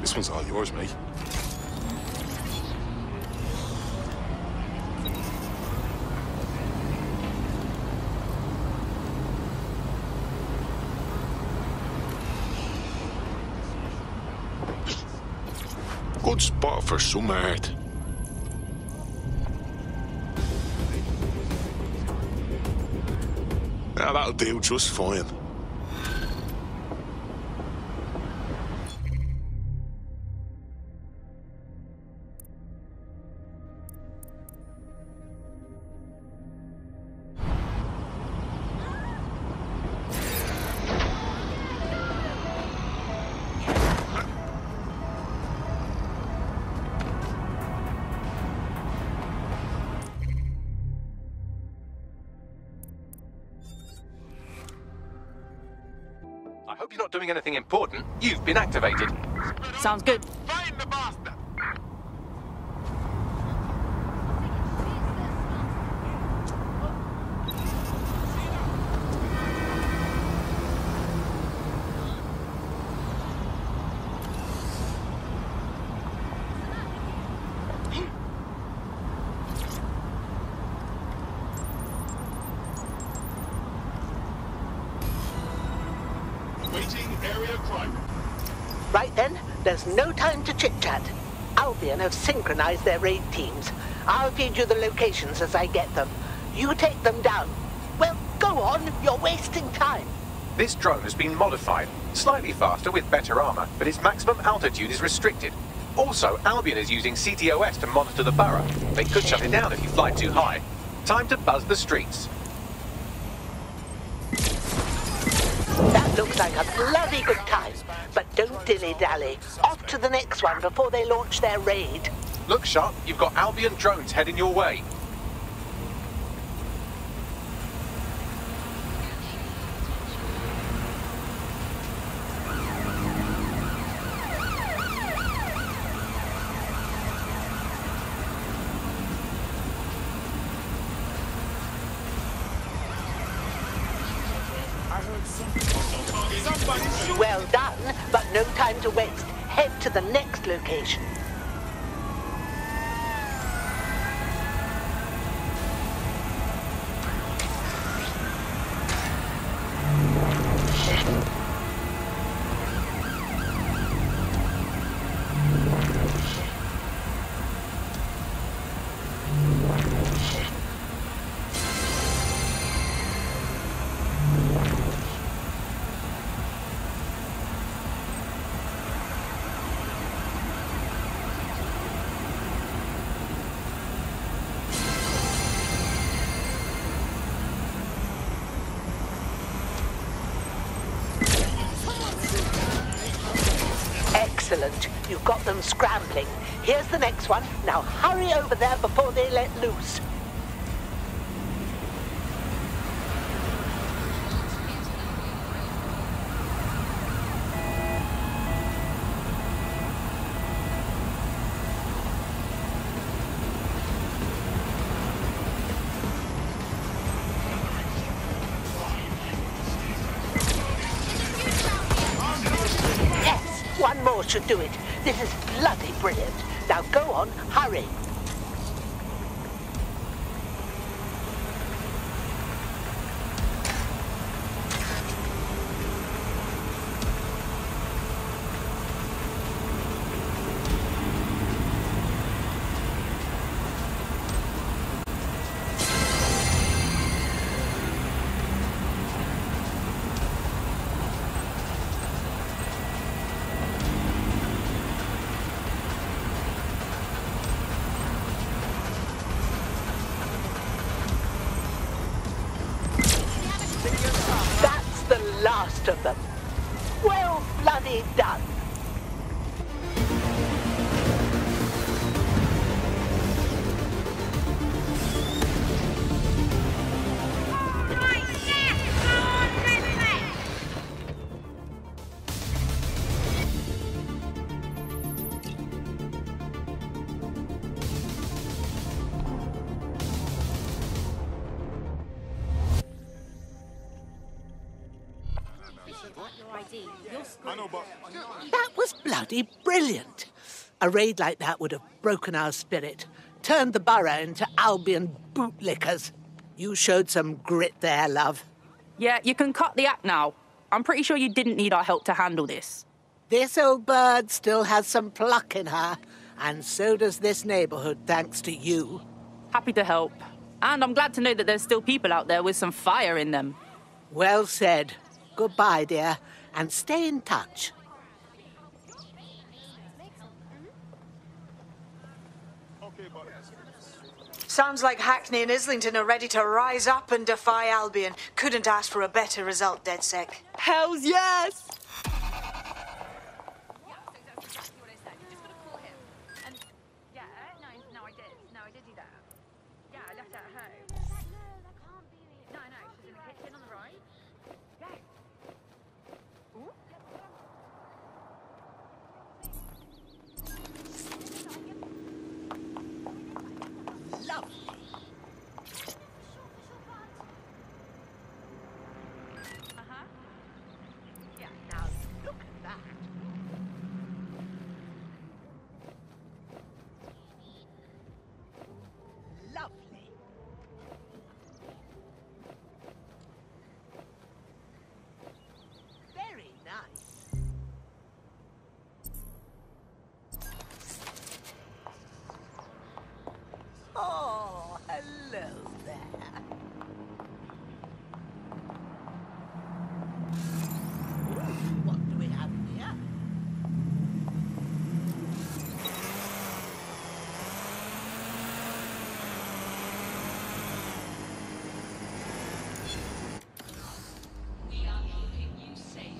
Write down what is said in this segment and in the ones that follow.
This one's all yours, mate. Good spot for some art. Now that'll do just fine. I hope you're not doing anything important. You've been activated. Sounds good. Find the bastard! Area crime. Right then, there's no time to chit-chat. Albion have synchronized their raid teams. I'll feed you the locations as I get them. You take them down. Well, go on, you're wasting time. This drone has been modified, slightly faster with better armor, but its maximum altitude is restricted. Also, Albion is using CTOS to monitor the borough. They could shut it down if you fly too high. Time to buzz the streets. That looks like a bloody good time. But don't dilly-dally. Off to the next one before they launch their raid. Look sharp, you've got Albion drones heading your way. Well done, but no time to waste. Head to the next location. Excellent. You've got them scrambling. Here's the next one. Now hurry over there before they let loose. One more should do it. This is bloody brilliant. Now go on, hurry. That's the last of them. Well bloody done. That was bloody brilliant. A raid like that would have broken our spirit, turned the borough into Albion bootlickers. You showed some grit there, love. Yeah, you can cut the act now. I'm pretty sure you didn't need our help to handle this. This old bird still has some pluck in her, and so does this neighborhood, thanks to you. Happy to help. And I'm glad to know that there's still people out there with some fire in them. Well said. Goodbye, dear, and stay in touch. Sounds like Hackney and Islington are ready to rise up and defy Albion. Couldn't ask for a better result, DedSec. Hells yes! Oh, hello there. What do we have here? We are keeping you safe.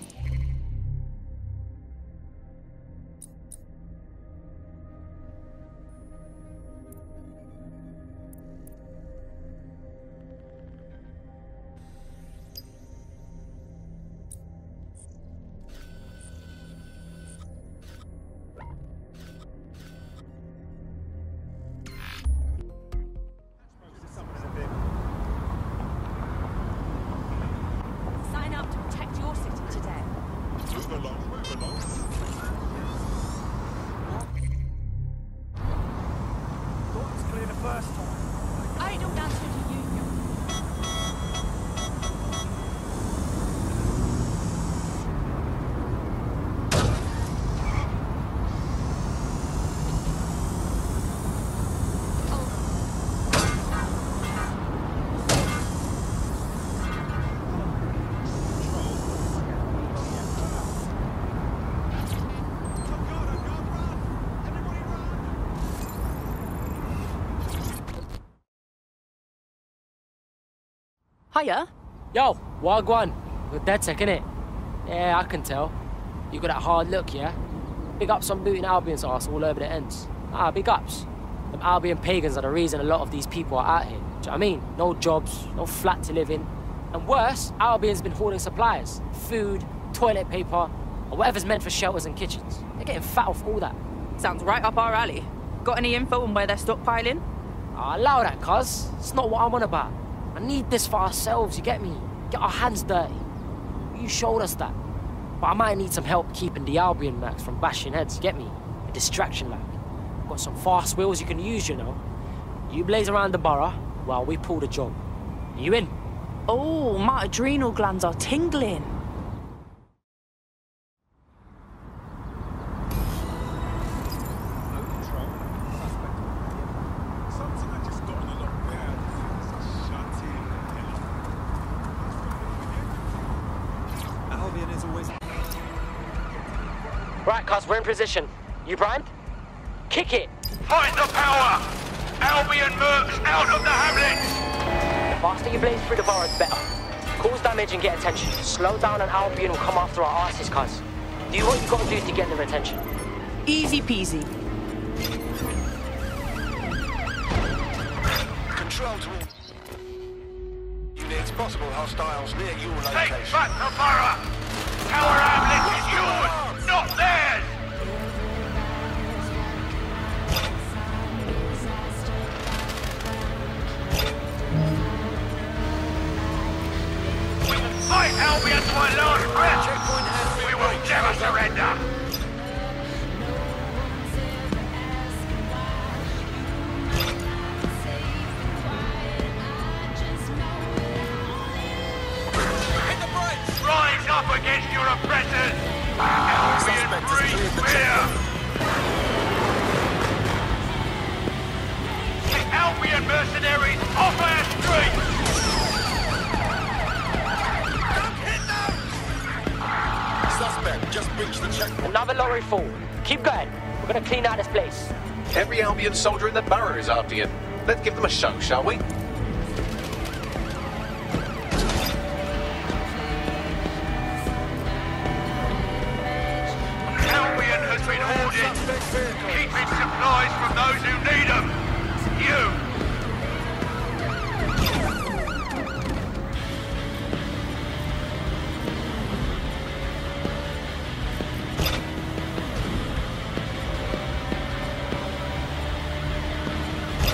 Sign up to protect your city today. Move along, move along. Thought it was clear the first time. I don't answer to you. Hiya. Yo, Wagwan. You're DedSec, innit? Yeah, I can tell. You got that hard look, yeah? Big ups on booting Albion's arse all over the ends. Ah, big ups. Them Albion pagans are the reason a lot of these people are out here. Do you know what I mean? No jobs, no flat to live in. And worse, Albion's been hoarding supplies. Food, toilet paper, or whatever's meant for shelters and kitchens. They're getting fat off all that. Sounds right up our alley. Got any info on where they're stockpiling? Ah, allow that, cuz. It's not what I'm on about. I need this for ourselves, you get me? Get our hands dirty. You showed us that. But I might need some help keeping the Albion Max from bashing heads, you get me? A distraction like. Got some fast wheels you can use, you know. You blaze around the borough while we pull the job. You in? Oh, my adrenal glands are tingling. Something I just got in a lot bad. Albion is always... Right, cuz, we're in position. You primed? Kick it! Fight the power! Albion mercs out of the hamlet! The faster you blaze through the borough, the better. Cause damage and get attention. Slow down and Albion will come after our asses, cuz. Do what you gotta do to get their attention. Easy peasy. Control to all units, possible hostiles near your location. Take back the borough! Tower hamlet is yours, not theirs! Fight Albion to my last breath! We will never surrender! Hit the brakes! Rise up against your oppressors! Albion breathe fear! The Albion mercenaries off our streets! Suspect just breached the checkpoint. Another lorry full. Keep going. We're gonna clean out this place. Every Albion soldier in the borough is after you. Let's give them a show, shall we? Albion has been hoarded, keeping supplies from those who need them. You!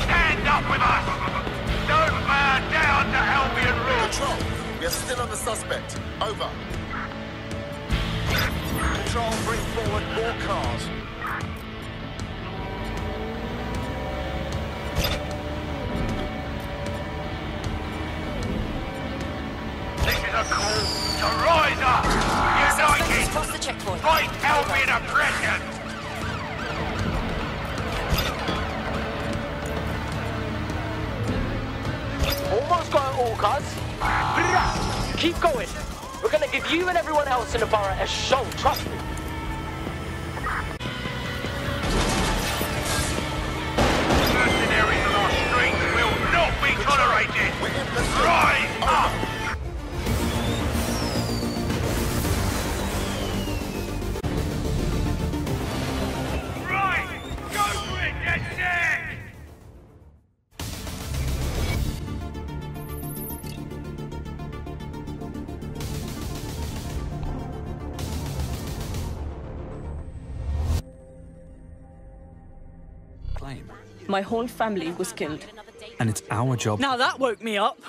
Stand up with us! Don't bow down to Albion rule! Control, we are still on the suspect. Over. Control, bring forward more cars. This is a call to rise up! United! Cross the checkpoint. Fight Albion oppression! Almost got it all, cuz. Keep going. We're gonna give you and everyone else in the borough a show, trust me. Mercenaries on our streets will not be tolerated! Rise up! Right! Go for it, get set! claim. My whole family was killed. And it's our job... Now that woke me up.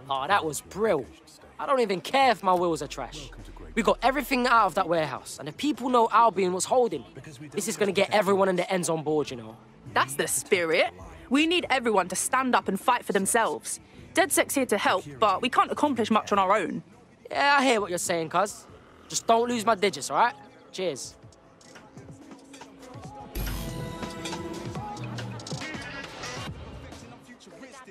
Oh, that was brill. I don't even care if my wheels are trash. We got everything out of that warehouse, and if people know Albion was holding, this is gonna get everyone in the ends on board, you know. That's the spirit. We need everyone to stand up and fight for themselves. DedSec's here to help, but we can't accomplish much on our own. Yeah, I hear what you're saying, cuz. Just don't lose my digits, all right? Cheers.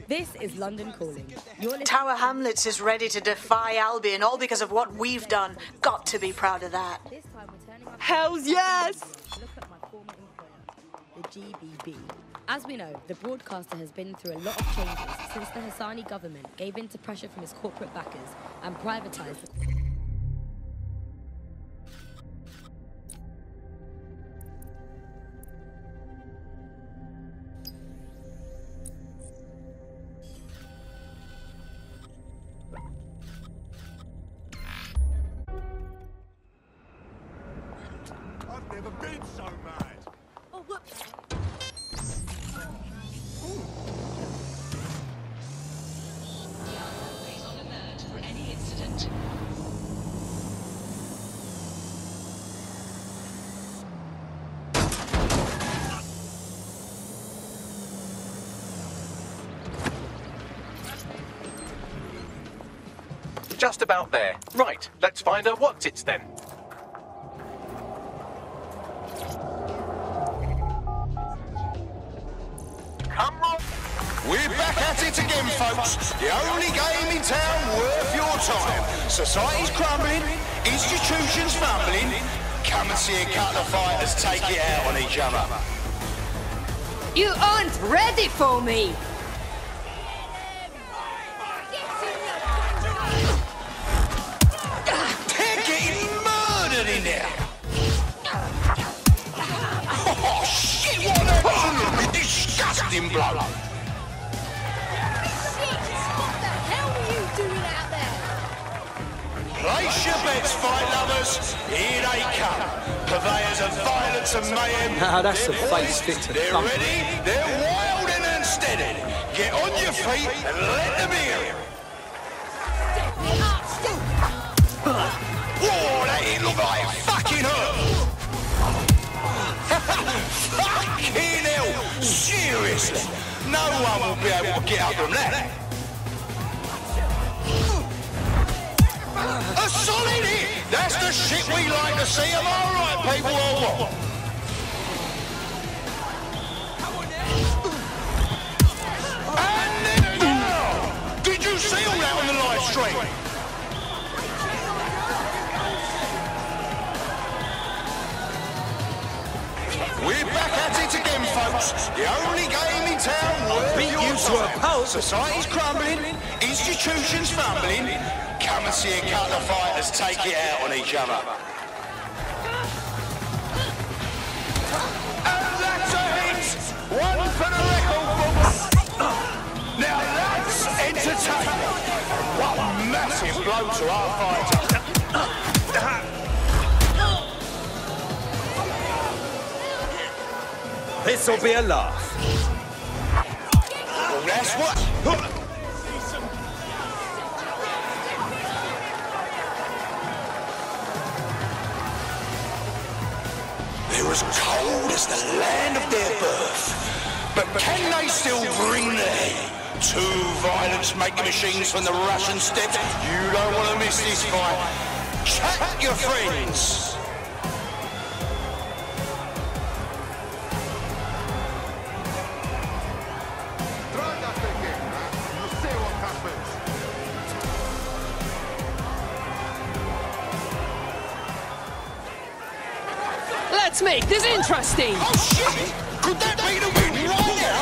This is London Calling. You're listening. Tower Hamlets is ready to defy Albion, all because of what we've done. Got to be proud of that. This time we're turning our Hells yes! look at my former employer, the GBB. As we know, the broadcaster has been through a lot of changes since the Hassani government gave in to pressure from its corporate backers and privatised the... Never been so mad. Oh, whoops. We are always on alert for any incident. Just about there. Right, let's find her what's-its then. Come on! We're back at it again, folks. The only game in town worth your time. Society's crumbling, institutions fumbling. Come and see a couple of fighters take it out on each other. You aren't ready for me! They're getting murdered in there! Oh, shit, what an absolutely disgusting bloke! What the hell were you doing out there? Place your bets, fight lovers. Here they come. Purveyors of violence and mayhem. Nah, that's They're a face poised, fit to they're thump. ready, they're wild and unsteady. Get on your feet and let them hear it. Whoa, that didn't look like it fucking hurt. Fucking hell, seriously. No one will be able to get up from that. A solid hit! That's the shit we like to see. Am I right, people, or what? And then down! Did you see all that on the live stream? We're back at it again, folks. The only game in town worth Beat your you to a time. pulp. Society's crumbling, institutions fumbling. Come and see a couple of fighters take it out on each other. And that's a hit! One for the record books. Now that's entertaining. What a massive blow to our fighter. This'll be a laugh. Well, that's what... They're as cold as the land of their birth. But can they still bring the heat? Two violence-making machines from the Russian steppes. You don't want to miss this fight. Chat your friends. Try that again, man. You see what happens. Let's make this interesting! Oh shit! Could that be the win right now?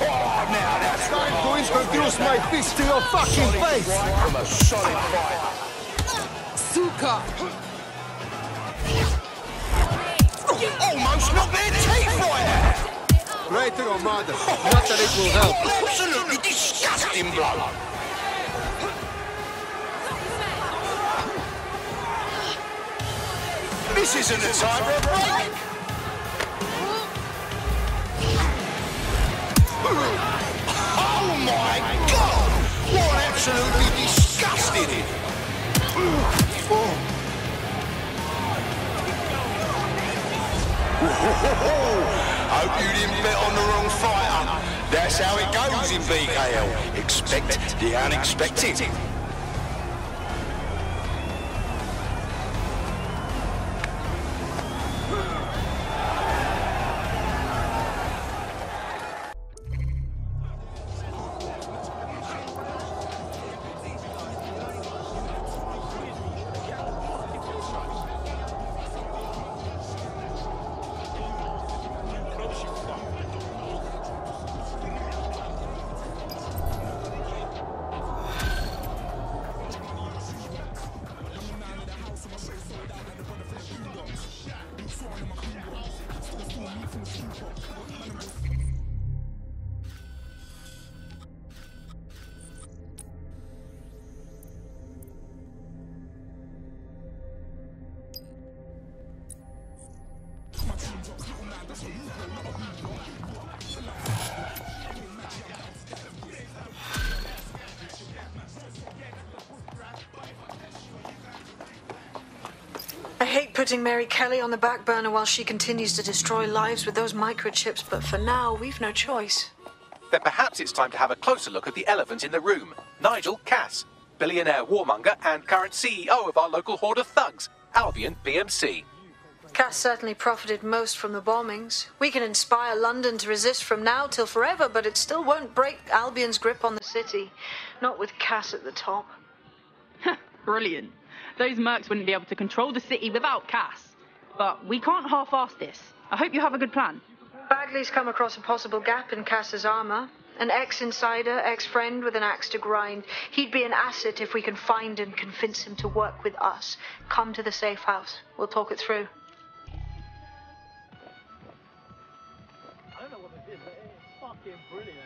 Oh, now that's Time to introduce my fist to your fucking face! from a solid fighter. Suka! Almost knocked their teeth right out. Right to your mother. Not that it will help. Absolutely disgusting blow. This isn't the time for a break. Oh my God! What absolutely disgusting! Hope you didn't bet on the wrong fighter. That's how it goes in BKL. Expect the unexpected. I hate putting Mary Kelly on the back burner while she continues to destroy lives with those microchips, but for now, we've no choice. Then perhaps it's time to have a closer look at the elephant in the room. Nigel Cass, billionaire warmonger and current CEO of our local horde of thugs, Albion PMC. Cass certainly profited most from the bombings. We can inspire London to resist from now till forever, but it still won't break Albion's grip on the city. Not with Cass at the top. Brilliant. Those mercs wouldn't be able to control the city without Cass. But we can't half-ass this. I hope you have a good plan. Bagley's come across a possible gap in Cass's armor. An ex-insider, ex-friend with an axe to grind. He'd be an asset if we can find and convince him to work with us. Come to the safe house. We'll talk it through. I don't know what it is, but it's fucking brilliant.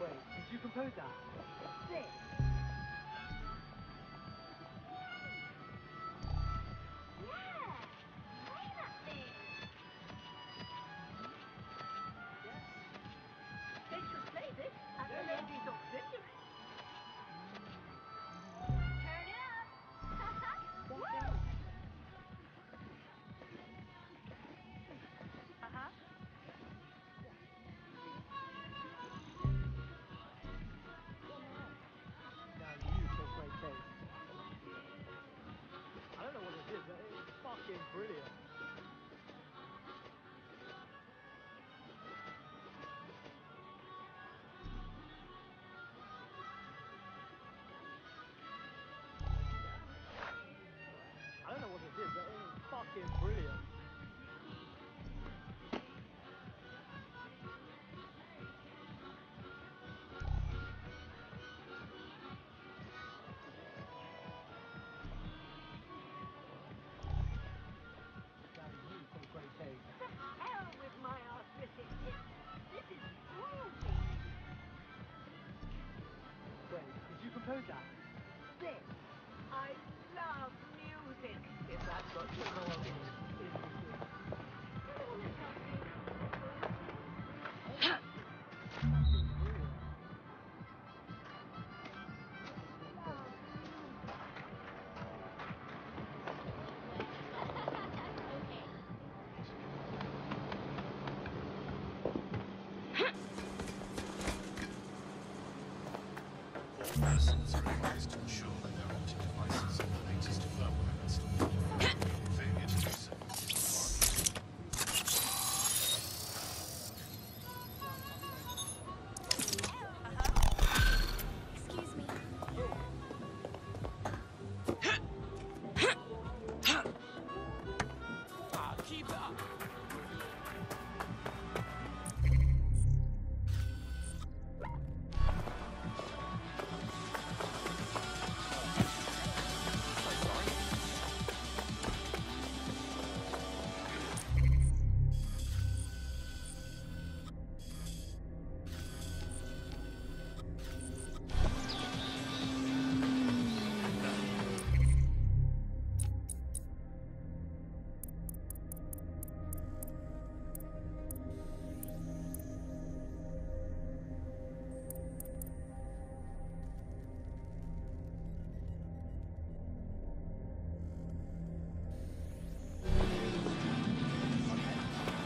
Wait, did you compose that? Brilliant. I don't know what it is, but it's fucking brilliant. Compose that. This. I love music. If that's what you call it. Persons are advised to ensure that their optic devices have the latest firmware installed. Failure to do so. Excuse me. Keep it up.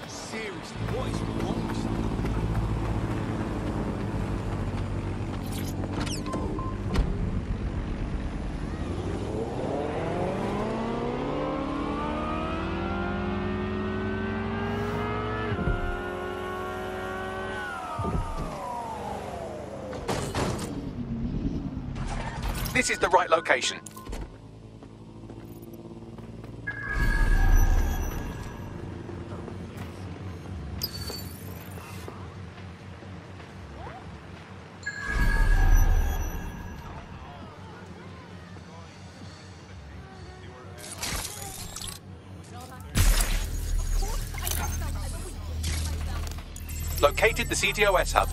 Seriously, what is wrong with you? This is the right location. Located the CTOS hub.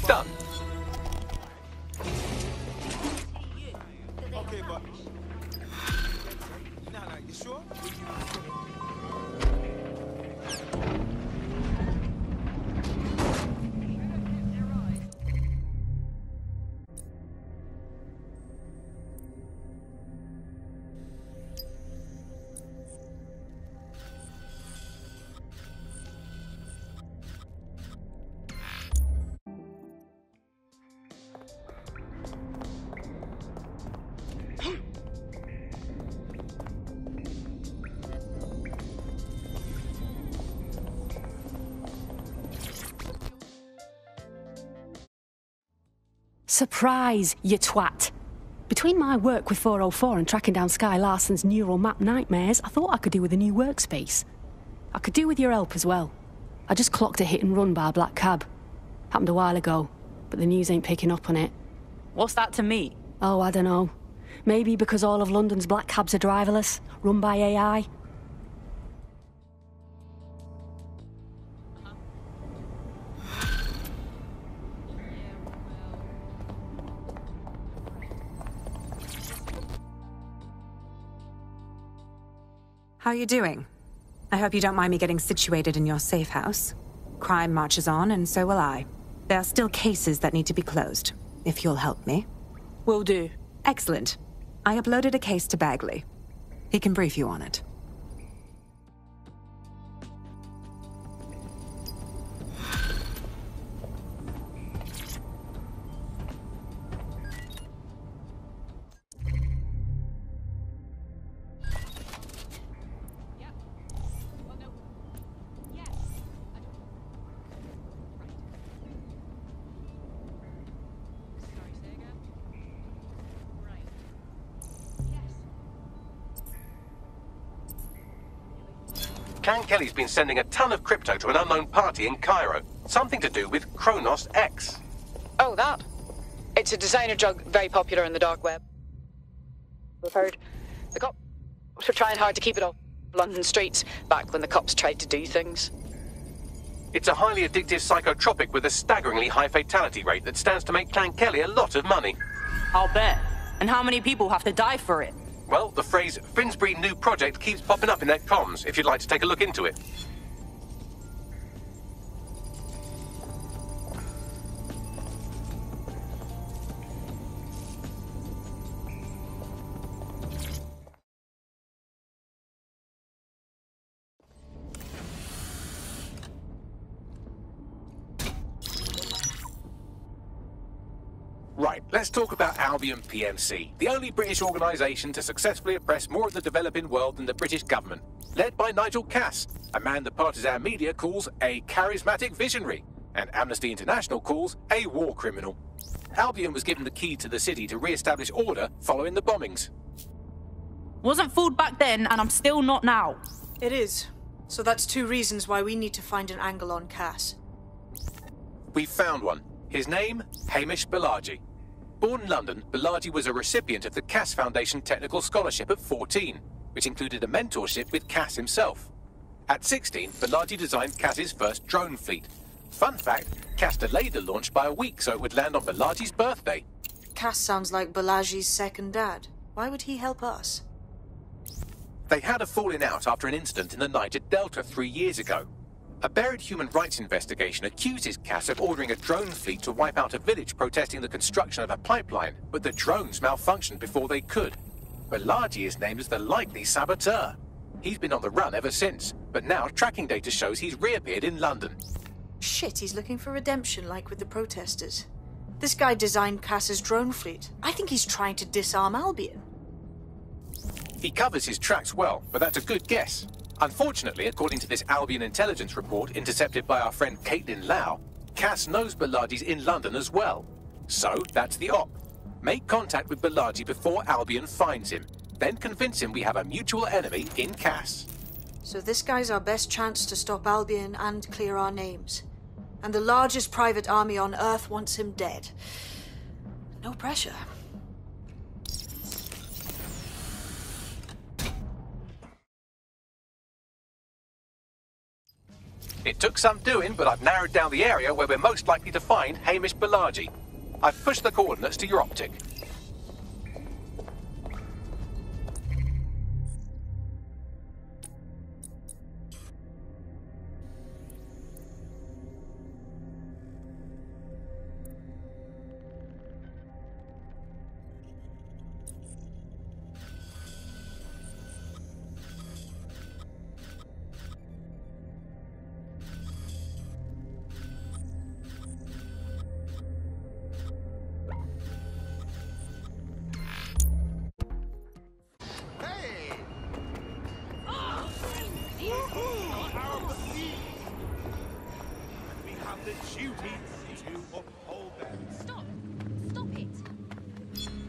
Done. Okay, but... you sure? Surprise, you twat. Between my work with 404 and tracking down Sky Larson's neural map nightmares, I thought I could do with a new workspace. I could do with your help as well. I just clocked a hit and run by a black cab. Happened a while ago, but the news ain't picking up on it. What's that to me? Oh, I don't know. Maybe because all of London's black cabs are driverless, run by AI. How are you doing? I hope you don't mind me getting situated in your safe house. Crime marches on, and so will I. There are still cases that need to be closed, if you'll help me. Will do. Excellent. I uploaded a case to Bagley. He can brief you on it. Can Kelly's been sending a ton of crypto to an unknown party in Cairo. Something to do with Kronos X. Oh, that. It's a designer drug very popular in the dark web. We've heard the cops were trying hard to keep it off London streets back when the cops tried to do things. It's a highly addictive psychotropic with a staggeringly high fatality rate that stands to make Clan Kelly a lot of money. I'll bet. And how many people have to die for it? Well, the phrase Finsbury New Project keeps popping up in their comms, if you'd like to take a look into it. Right, let's talk about Albion PMC, the only British organisation to successfully oppress more of the developing world than the British government. Led by Nigel Cass, a man the partisan media calls a charismatic visionary, and Amnesty International calls a war criminal. Albion was given the key to the city to re-establish order following the bombings. Wasn't fooled back then, and I'm still not now. It is. So that's two reasons why we need to find an angle on Cass. We've found one. His name, Hamish Balaji. Born in London, Balaji was a recipient of the Cass Foundation Technical Scholarship at 14, which included a mentorship with Cass himself. At 16, Balaji designed Cass's first drone fleet. Fun fact, Cass delayed the launch by a week so it would land on Balaji's birthday. Cass sounds like Balaji's second dad. Why would he help us? They had a falling out after an incident in the Niger Delta 3 years ago. A buried human rights investigation accuses Cass of ordering a drone fleet to wipe out a village protesting the construction of a pipeline, but the drones malfunctioned before they could. Balaji is named as the likely saboteur. He's been on the run ever since, but now tracking data shows he's reappeared in London. Shit, he's looking for redemption like with the protesters. This guy designed Cass's drone fleet. I think he's trying to disarm Albion. He covers his tracks well, but that's a good guess. Unfortunately, according to this Albion intelligence report intercepted by our friend Caitlin Lau, Cass knows Balaji's in London as well. So, that's the op. Make contact with Balaji before Albion finds him. Then convince him we have a mutual enemy in Cass. So this guy's our best chance to stop Albion and clear our names. And the largest private army on Earth wants him dead. No pressure. It took some doing, but I've narrowed down the area where we're most likely to find Hamish Balaji. I've pushed the coordinates to your optic. We have the duty to uphold them. Stop! Stop it!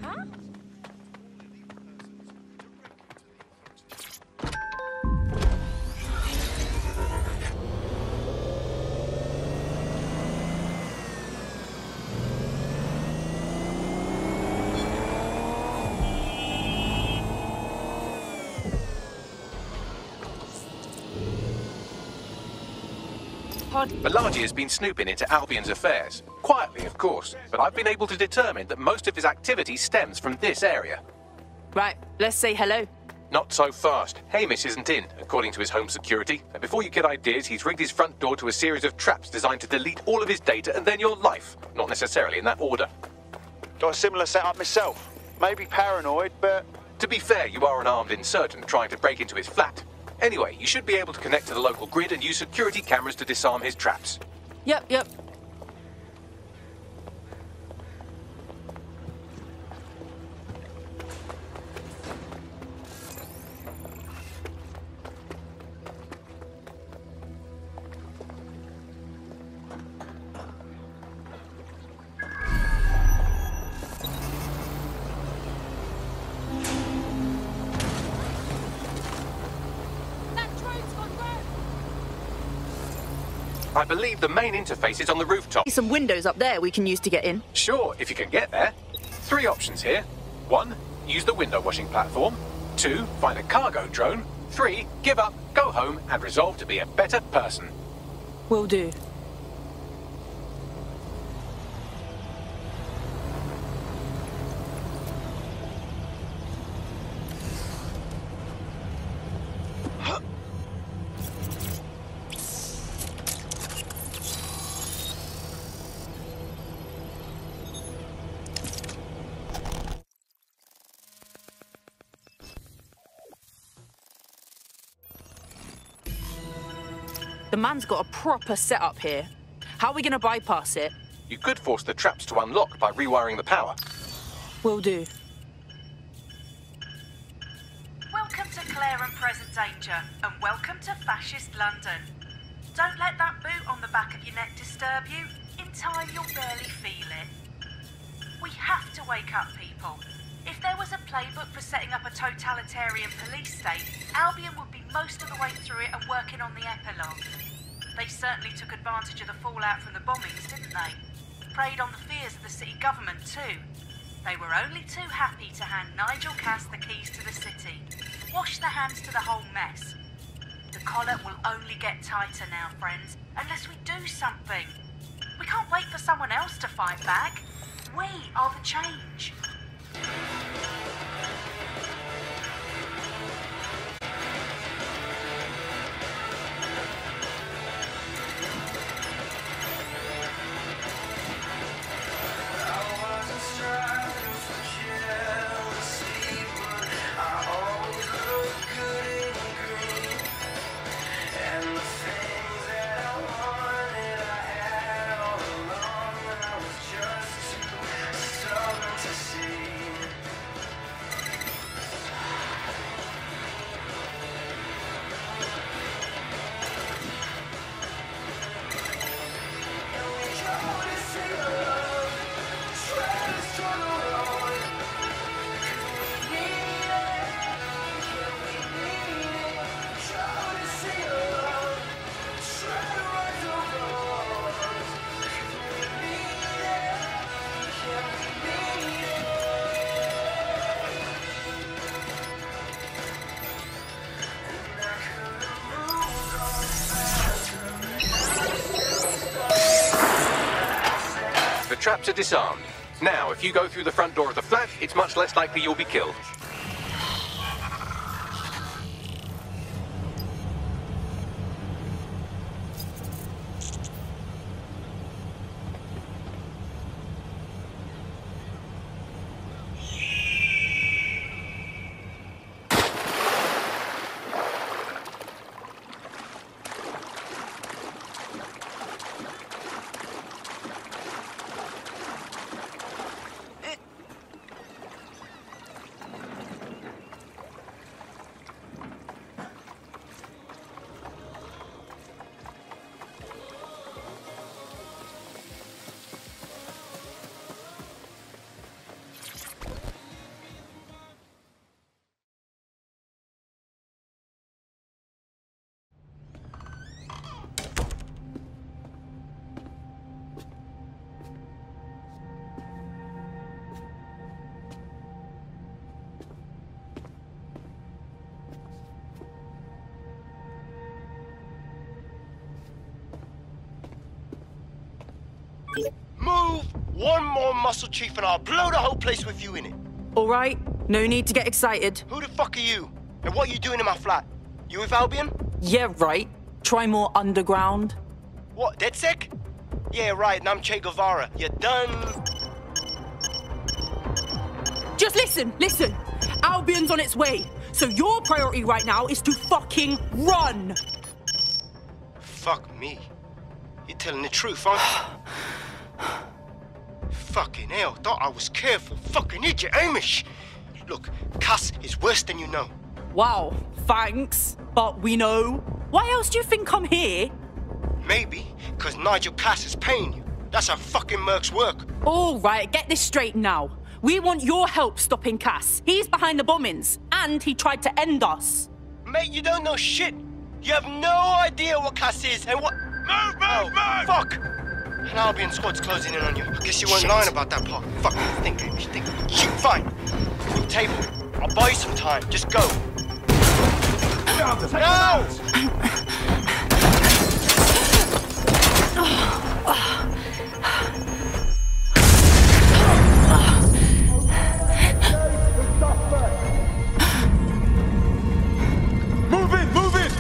Huh? Balaji has been snooping into Albion's affairs. Quietly, of course, but I've been able to determine that most of his activity stems from this area. Right, let's say hello. Not so fast. Hamish isn't in, according to his home security. And before you get ideas, he's rigged his front door to a series of traps designed to delete all of his data and then your life. Not necessarily in that order. Got a similar setup myself. Maybe paranoid, but... To be fair, you are an armed insurgent trying to break into his flat. Anyway, you should be able to connect to the local grid and use security cameras to disarm his traps. Yep. I believe the main interface is on the rooftop. Some windows up there we can use to get in. Sure, if you can get there. 3 options here. 1, use the window washing platform. 2, find a cargo drone. 3, give up, go home, and resolve to be a better person. Will do. The man's got a proper setup here. How are we going to bypass it? You could force the traps to unlock by rewiring the power. Will do. Welcome to Clare and Present Danger, and welcome to Fascist London. Don't let that boot on the back of your neck disturb you. In time, you'll barely feel it. We have to wake up people. If there was a playbook for setting up a totalitarian police state, Albion would be most of the way through it and working on the epilogue. They certainly took advantage of the fallout from the bombings, didn't they? Preyed on the fears of the city government too. They were only too happy to hand Nigel Cass the keys to the city. Wash their hands to the whole mess. The collar will only get tighter now, friends, unless we do something. We can't wait for someone else to fight back. We are the change. Traps are disarmed. Now, if you go through the front door of the flat, it's much less likely you'll be killed. Move one more muscle, Chief, and I'll blow the whole place with you in it. All right, no need to get excited. Who the fuck are you? And what are you doing in my flat? You with Albion? Yeah, right. Try more underground. What, DedSec? Yeah, right, and I'm Che Guevara. You done? Just listen. Albion's on its way. So your priority right now is to fucking run. Fuck me. You're telling the truth, aren't you? Fucking hell, thought I was careful. Fucking idiot, Amish. Look, Cass is worse than you know. Wow, thanks. But we know. Why else do you think I'm here? Maybe, because Nigel Cass is paying you. That's how fucking mercs work. All right, get this straight now. We want your help stopping Cass. He's behind the bombings, and he tried to end us. Mate, you don't know shit. You have no idea what Cass is and what... Move! Fuck! An Albion squad's closing in on you. I guess you weren't lying about that part. Fuck, think. Shit, fine. Your table. I'll buy you some time. Just go. No! Move it!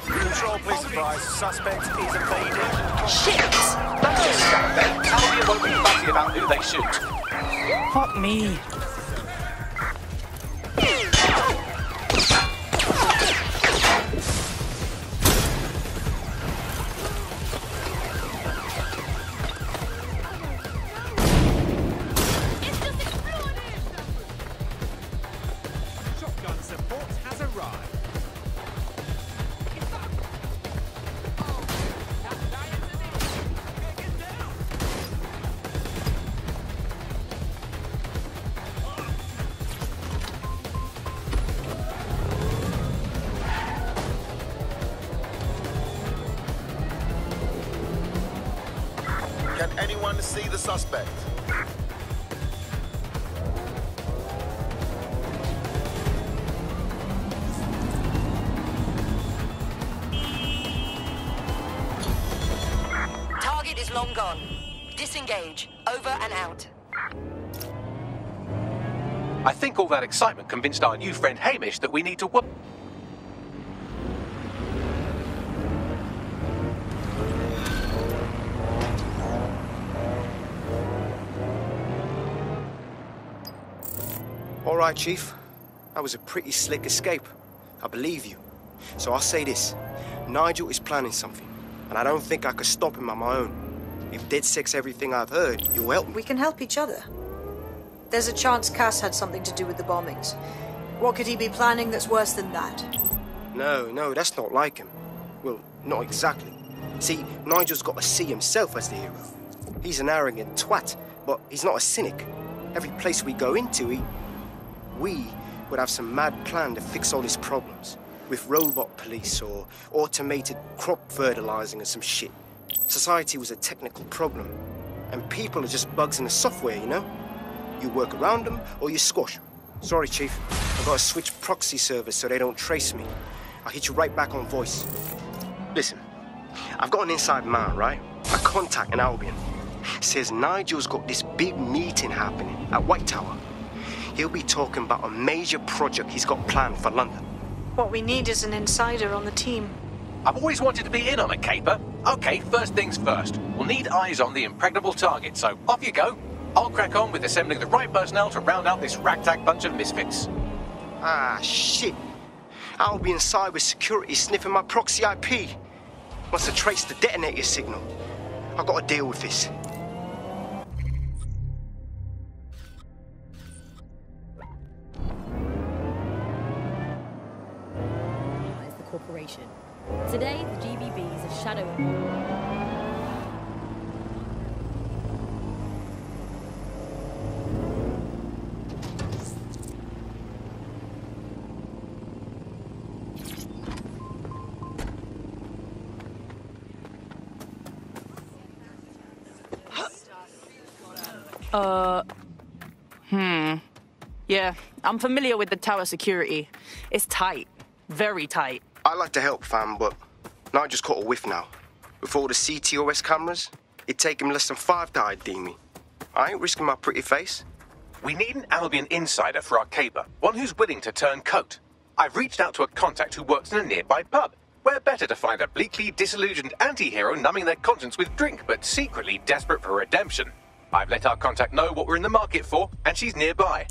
Control, please advise. Suspect is evading. Shit! That's just sat there. Albion won't be fussy about who they shoot. Fuck me. Shotgun support has arrived. Can anyone see the suspect? Target is long gone. Disengage. Over and out. I think all that excitement convinced our new friend Hamish that we need to work. All right, Chief. That was a pretty slick escape. I believe you. So I'll say this. Nigel is planning something, and I don't think I could stop him on my own. If DedSec's everything I've heard, you'll help me. We can help each other. There's a chance Cass had something to do with the bombings. What could he be planning that's worse than that? No, that's not like him. Well, not exactly. See, Nigel's got to see himself as the hero. He's an arrogant twat, but he's not a cynic. Every place we go into, we would have some mad plan to fix all his problems. With robot police or automated crop fertilizing or some shit. Society was a technical problem. And people are just bugs in the software, you know? You work around them or you squash them. Sorry, Chief. I've got to switch proxy servers so they don't trace me. I'll hit you right back on voice. Listen, I've got an inside man, right? A contact in Albion. Says Nigel's got this big meeting happening at White Tower. He'll be talking about a major project he's got planned for London. What we need is an insider on the team. I've always wanted to be in on a caper. Okay, first things first. We'll need eyes on the impregnable target, so off you go. I'll crack on with assembling the right personnel to round out this ragtag bunch of misfits. Ah, shit. Albion cyber security sniffing my proxy IP. Wants to trace the detonator signal. I've got to deal with this. As the corporation. Today, the GBB is a shadow of... Yeah, I'm familiar with the tower security. It's tight. Very tight. I like to help, fam, but I just caught a whiff now. With all the CTOS cameras, it'd take him less than 5 to ID me. I ain't risking my pretty face. We need an Albion insider for our caper, one who's willing to turn coat. I've reached out to a contact who works in a nearby pub. Where better to find a bleakly disillusioned anti-hero numbing their conscience with drink, but secretly desperate for redemption. I've let our contact know what we're in the market for, and she's nearby.